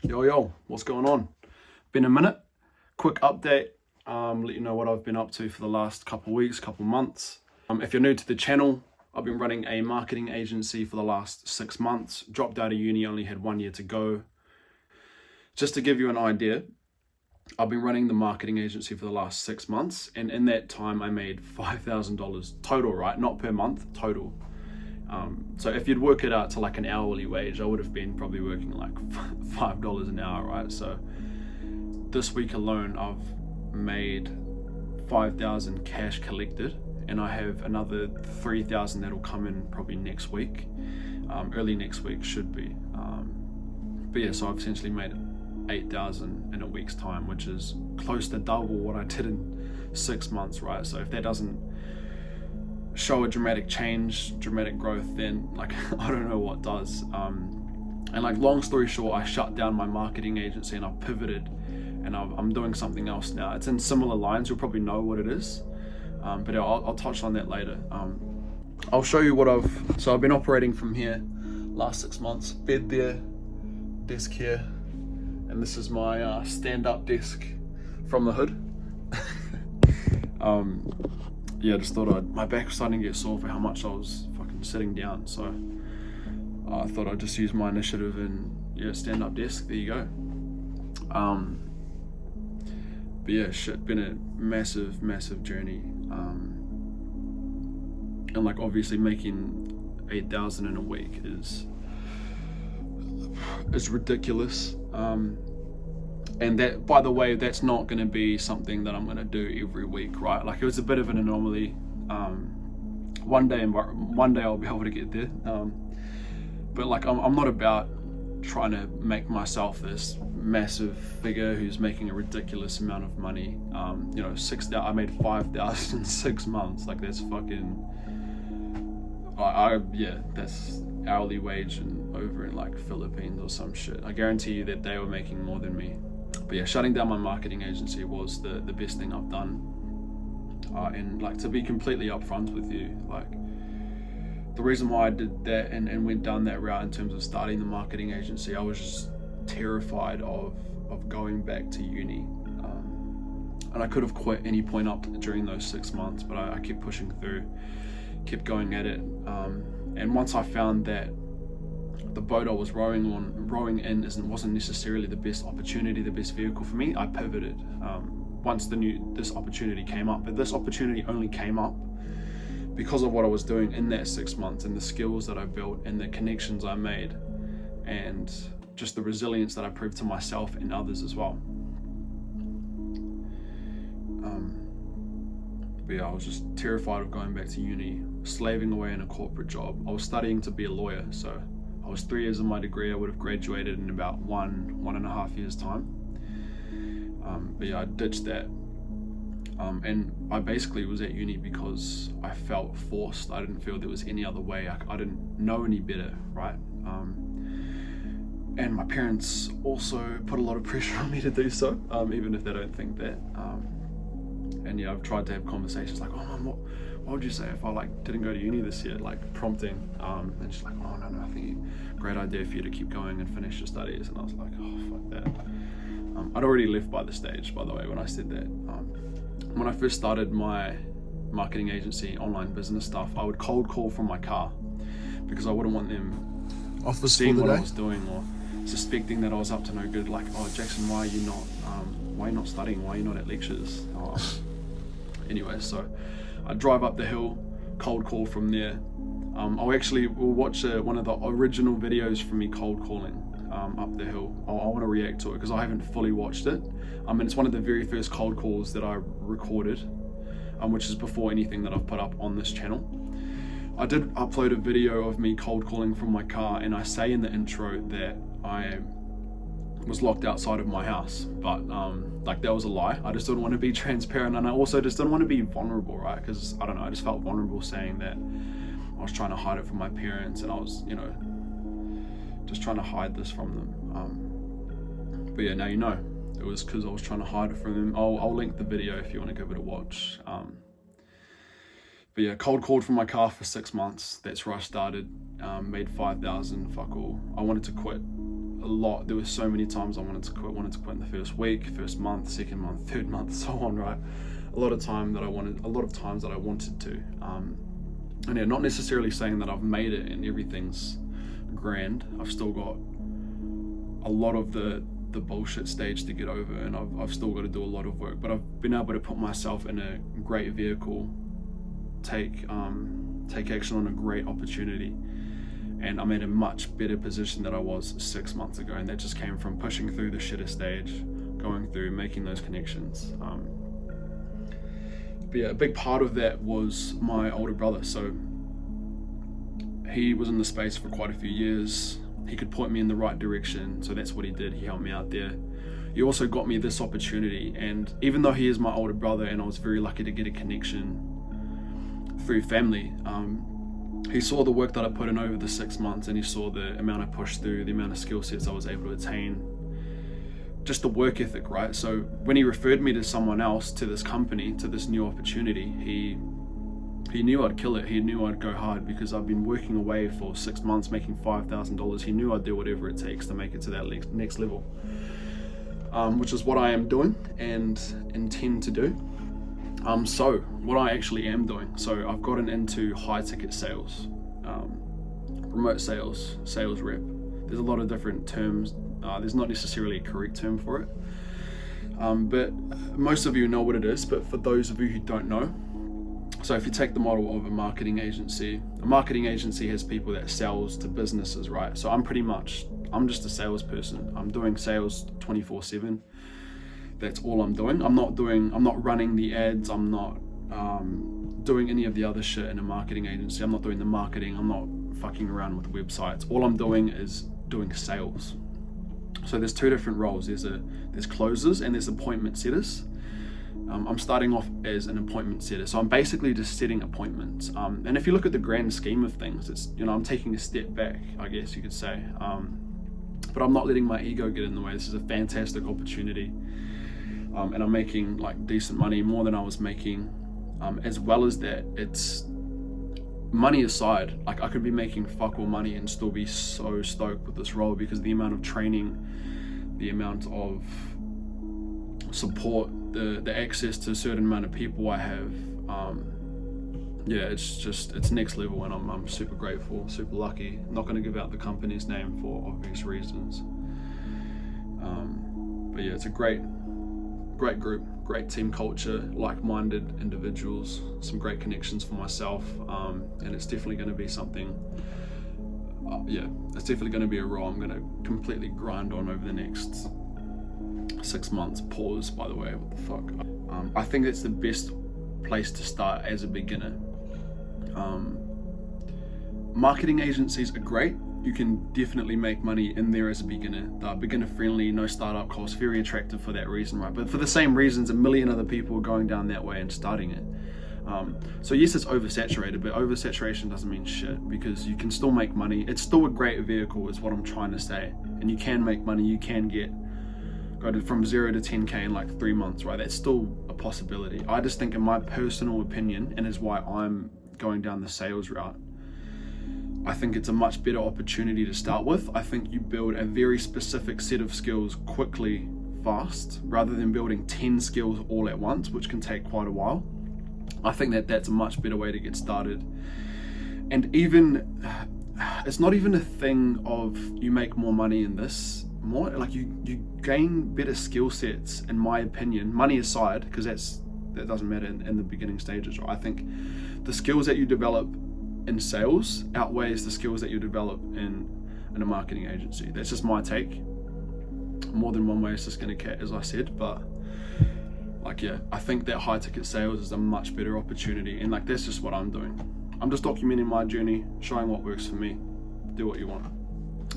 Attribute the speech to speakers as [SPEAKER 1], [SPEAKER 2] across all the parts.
[SPEAKER 1] Yo, what's going on? Been a minute. Quick update. Let you know what I've been up to for the last couple weeks, couple months. If you're new to the channel, I've been running a marketing agency for the last 6 months. Dropped out of uni, only had 1 year to go. Just to give you an idea, I've been running the marketing agency for the last 6 months, and in that time I made $5,000 total, right? Not per month, total. So if you'd work it out to like an hourly wage, I would have been probably working like $5 an hour, right? So this week alone, I've made 5,000 cash collected, and I have another 3,000 that'll come in probably next week. Early next week should be. But yeah, so I've essentially made 8,000 in a week's time, which is close to double what I did in 6 months, right? So if that doesn't show a dramatic change, dramatic growth, then like I don't know what does. And like, long story short, I shut down my marketing agency and I pivoted, and I'm doing something else now. It's in similar lines. You'll probably know what it is, but I'll touch on that later. I'll show you what I've been operating from here last 6 months. Bed there, desk here, and this is my stand-up desk from the hood. Yeah, just thought my back was starting to get sore for how much I was fucking sitting down, so I thought I'd just use my initiative and stand up desk. There you go. But yeah, shit, been a massive journey, and like obviously making 8,000 in a week is ridiculous. And that, by the way, that's not going to be something that I'm going to do every week, right? Like, it was a bit of an anomaly. One day I'll be able to get there. But like, I'm not about trying to make myself this massive figure who's making a ridiculous amount of money. I made 5,000 in 6 months. Like, that's fucking, that's hourly wage and over in like Philippines or some shit. I guarantee you that they were making more than me. But yeah, shutting down my marketing agency was the best thing I've done. And like, to be completely upfront with you, like, the reason why I did that and went down that route in terms of starting the marketing agency, I was just terrified of going back to uni. And I could have quit any point up during those 6 months, but I kept pushing through, kept going at it. And once I found that the boat I was rowing in wasn't necessarily the best opportunity, the best vehicle for me, I pivoted. Once this opportunity came up, but this opportunity only came up because of what I was doing in that 6 months, and the skills that I built and the connections I made, and just the resilience that I proved to myself and others as well. But yeah, I was just terrified of going back to uni, slaving away in a corporate job. I was studying to be a lawyer, so I was 3 years in my degree. I would have graduated in about one and a half years time. But yeah, I ditched that. And I basically was at uni because I felt forced. I didn't feel there was any other way. I didn't know any better, right? And my parents also put a lot of pressure on me to do so, even if they don't think that. And yeah, I've tried to have conversations like, oh Mum, what would you say if I like didn't go to uni this year? Like, prompting. And she's like, oh no, I think great idea for you to keep going and finish your studies. And I was like, oh fuck that. I'd already left by the stage, by the way, when I said that. When I first started my marketing agency, online business stuff, I would cold call from my car because I wouldn't want them seeing what I was doing or suspecting that I was up to no good. Like, oh Jackson, why are you not studying? Why are you not at lectures? Anyway, so I drive up the hill, cold call from there. We'll watch one of the original videos from me cold calling up the hill. I want to react to it because I haven't fully watched it. And it's one of the very first cold calls that I recorded, which is before anything that I've put up on this channel. I did upload a video of me cold calling from my car, and I say in the intro that I was locked outside of my house, but like, that was a lie. I just didn't want to be transparent, and I also just didn't want to be vulnerable, right? Because I don't know, I just felt vulnerable saying that I was trying to hide it from my parents, and I was, just trying to hide this from them. But yeah, now you know. It was because I was trying to hide it from them. I'll link the video if you want to give it a watch. But yeah, cold called from my car for 6 months. That's where I started. Made 5,000. Fuck all. I wanted to quit. a lot. There were so many times I wanted to quit in the first week, first month, second month, third month, so on, right? A lot of times that I wanted to. And yeah, not necessarily saying that I've made it and everything's grand. I've still got a lot of the bullshit stage to get over, and I've still got to do a lot of work, but I've been able to put myself in a great vehicle, take action on a great opportunity, and I'm in a much better position than I was 6 months ago, and that just came from pushing through the shitter stage, going through, making those connections. But yeah, a big part of that was my older brother. So he was in the space for quite a few years. He could point me in the right direction, so that's what he did. He helped me out there. He also got me this opportunity, and even though he is my older brother and I was very lucky to get a connection through family, he saw the work that I put in over the 6 months, and he saw the amount I pushed through, the amount of skill sets I was able to attain, just the work ethic, right? So when he referred me to someone else, to this company, to this new opportunity, he knew I'd kill it. He knew I'd go hard because I've been working away for 6 months, making $5,000. He knew I'd do whatever it takes to make it to that next level, which is what I am doing and intend to do. So what I actually am doing, so I've gotten into high ticket sales, remote sales, sales rep. There's a lot of different terms. There's not necessarily a correct term for it, but most of you know what it is. But for those of you who don't know, so if you take the model of a marketing agency has people that sells to businesses, right? So I'm just a salesperson. I'm doing sales 24/7. That's all I'm doing. I'm not running the ads. I'm not doing any of the other shit in a marketing agency. I'm not doing the marketing. I'm not fucking around with websites. All I'm doing is doing sales. So there's two different roles. There's closers and there's appointment setters. I'm starting off as an appointment setter. So I'm basically just setting appointments. And if you look at the grand scheme of things, it's, I'm taking a step back, I guess you could say. But I'm not letting my ego get in the way. This is a fantastic opportunity. And I'm making like decent money, more than I was making. As well as that, it's money aside, like I could be making fuck all money and still be so stoked with this role because the amount of training, the amount of support, the access to a certain amount of people I have, it's next level, and I'm super grateful, super lucky. I'm not going to give out the company's name for obvious reasons, but yeah, it's a great group, great team culture, like-minded individuals, some great connections for myself, and it's definitely going to be something, it's definitely going to be a role I'm going to completely grind on over the next 6 months. Pause, by the way, what the fuck. I think that's the best place to start as a beginner. Marketing agencies are great. You can definitely make money in there as a beginner. They're beginner friendly, no startup costs, very attractive for that reason, right? But for the same reasons, a million other people are going down that way and starting it. So yes, it's oversaturated, but oversaturation doesn't mean shit because you can still make money. It's still a great vehicle is what I'm trying to say. And you can make money, you can go from 0 to 10K in like 3 months, right? That's still a possibility. I just think in my personal opinion, and is why I'm going down the sales route, I think it's a much better opportunity to start with. I think you build a very specific set of skills quickly, fast, rather than building 10 skills all at once, which can take quite a while. I think that's a much better way to get started. And even, it's not even a thing of you make more money in this, more like you gain better skill sets, in my opinion, money aside, because that doesn't matter in the beginning stages, right? I think the skills that you develop in sales outweighs the skills that you develop in a marketing agency. That's just my take. More than one way is just gonna cat, as I said, but I think that high ticket sales is a much better opportunity, and that's just what I'm doing. I'm just documenting my journey, showing what works for me. Do what you want.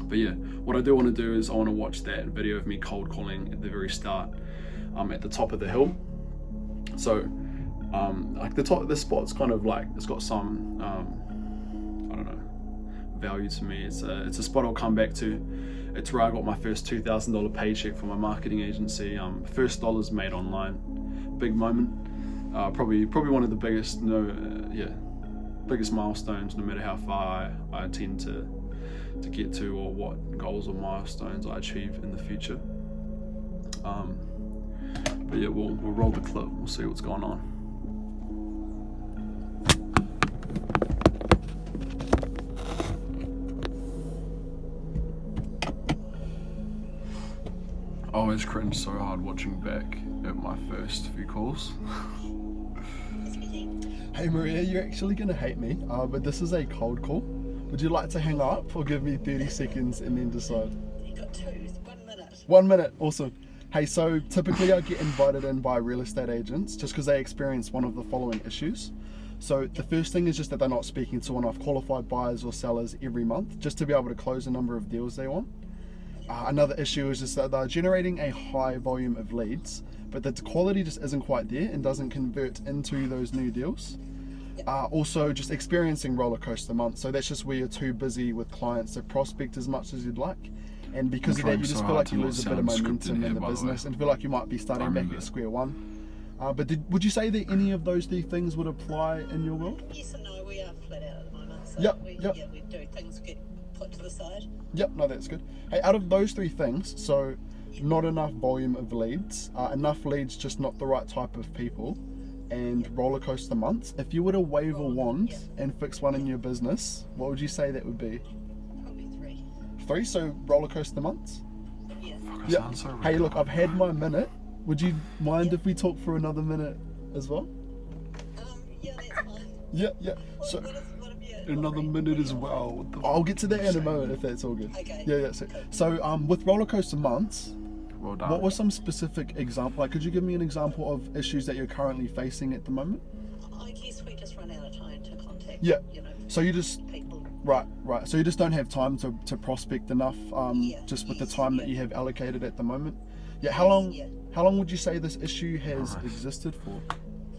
[SPEAKER 1] But yeah, what I do want to do is I want to watch that video of me cold calling at the very start, at the top of the hill. So the spot's kind of it's got some I don't know, value to me. It's a spot I'll come back to. It's where I got my first $2,000 paycheck from my marketing agency. First dollars made online. Big moment. Probably one of the biggest biggest milestones, no matter how far I tend to to get to, or what goals or milestones I achieve in the future. But yeah, we'll roll the clip. We'll see what's going on. I always cringe so hard watching back at my first few calls. Hey Maria, you're actually gonna hate me, but this is a cold call. Would you like to hang up or give me 30 seconds and then decide?
[SPEAKER 2] You got 1 minute.
[SPEAKER 1] 1 minute, awesome. Hey, so typically I get invited in by real estate agents just because they experience one of the following issues. So the first thing is just that they're not speaking to enough qualified buyers or sellers every month just to be able to close the number of deals they want. Another issue is just that they're generating a high volume of leads, but the quality just isn't quite there and doesn't convert into those new deals. Also just experiencing roller coaster months, so that's just where you're too busy with clients to prospect as much as you'd like, and because of that you just feel like you lose a bit of momentum in the business and feel like you might be starting back at square one. But would you say that any of those three things would apply in your world?
[SPEAKER 2] Yes and no, we are flat out at the moment, so we do things get put to the side.
[SPEAKER 1] Yep, no, that's good. Hey, out of those three things, so not enough volume of leads, enough leads, just not the right type of people, and roller coaster months, if you were to wave a wand and fix one in your business, what would you say that would be?
[SPEAKER 2] Probably 3.
[SPEAKER 1] 3, so roller coaster months?
[SPEAKER 2] Yeah.
[SPEAKER 1] Yeah. So hey, look, I've had my minute. Would you mind if we talk for another minute as well?
[SPEAKER 2] Yeah, that's fine.
[SPEAKER 1] Yeah. So
[SPEAKER 2] What have you
[SPEAKER 1] another minute as well. I'll get to that in a moment if that's all good.
[SPEAKER 2] Okay.
[SPEAKER 1] Yeah. So with roller coaster months,
[SPEAKER 3] well done.
[SPEAKER 1] what was some specific example? Like, could you give me an example of issues that you're currently facing at the moment?
[SPEAKER 2] I guess we just run out of time to contact.
[SPEAKER 1] Yeah.
[SPEAKER 2] You know,
[SPEAKER 1] So you just
[SPEAKER 2] people.
[SPEAKER 1] right. So you just don't have time to prospect enough. Just with the time that you have allocated at the moment. Yeah. How long would you say this issue has existed for?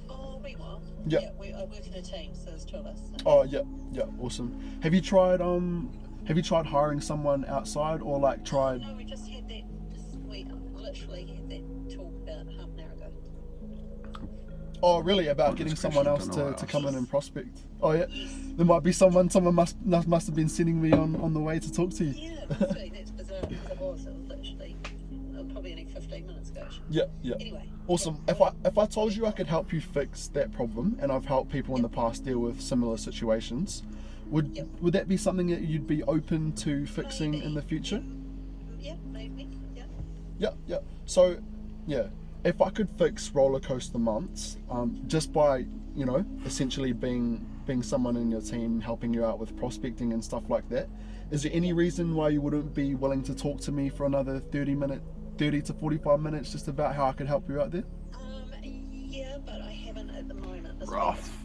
[SPEAKER 2] Oh, a wee while.
[SPEAKER 1] Yeah.
[SPEAKER 2] I work in a team, so there's 2 of us. So.
[SPEAKER 1] Oh yeah, awesome. Have you tried hiring someone outside, or like tried?
[SPEAKER 2] No, we just had that. We literally had that talk about half an hour ago.
[SPEAKER 1] Oh really? About getting someone else to come in and prospect? Oh yeah. There might be someone must have been sending me on the way to talk to you.
[SPEAKER 2] Yeah, that's bizarre because it was literally probably only 15 minutes ago.
[SPEAKER 1] Yeah.
[SPEAKER 2] Anyway.
[SPEAKER 1] Awesome. If I told you I could help you fix that problem, and I've helped people in the past deal with similar situations, would that be something that you'd be open to fixing in the future?
[SPEAKER 2] Yeah, maybe. Yeah.
[SPEAKER 1] Yeah. So, yeah, if I could fix roller coaster months, just by essentially being someone in your team helping you out with prospecting and stuff like that, is there any reason why you wouldn't be willing to talk to me for another 30 to 45 minutes just about how I could help you out there?
[SPEAKER 2] Yeah, but I haven't at the moment.
[SPEAKER 3] Rough.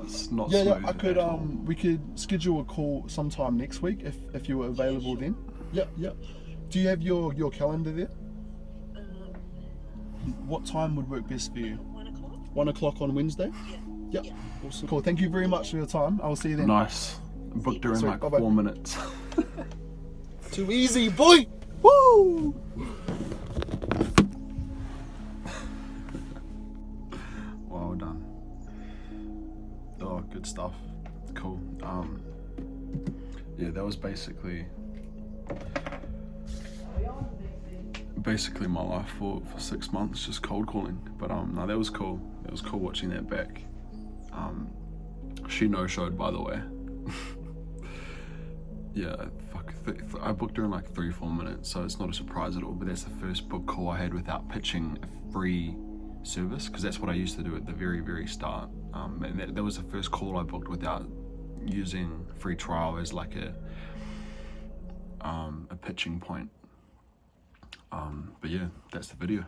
[SPEAKER 3] It's not
[SPEAKER 1] Yeah,
[SPEAKER 3] smooth
[SPEAKER 1] I could
[SPEAKER 3] at all.
[SPEAKER 1] we could schedule a call sometime next week if you were available then. Yeah. Do you have your calendar there? What time would work best for you?
[SPEAKER 2] 1 o'clock?
[SPEAKER 1] 1 o'clock on Wednesday?
[SPEAKER 2] Yeah.
[SPEAKER 1] Yep. Awesome. Cool. Thank you very much for your time. I will see you then.
[SPEAKER 3] Nice. Booked her in
[SPEAKER 1] Sweet,
[SPEAKER 3] like
[SPEAKER 1] bye-bye.
[SPEAKER 3] 4 minutes.
[SPEAKER 1] Too easy, boy. Woo!
[SPEAKER 3] Well done.
[SPEAKER 1] Oh, good stuff.
[SPEAKER 3] Cool. Yeah, that was basically my life for 6 months, just cold calling. But no, that was cool. It was cool watching that back. She no-showed, by the way. Yeah, I booked her in like 3-4 minutes, so it's not a surprise at all. But that's the first book call I had without pitching a free service, because that's what I used to do at the very, very start. And that was the first call I booked without using free trial as like a pitching point. But yeah, that's the video.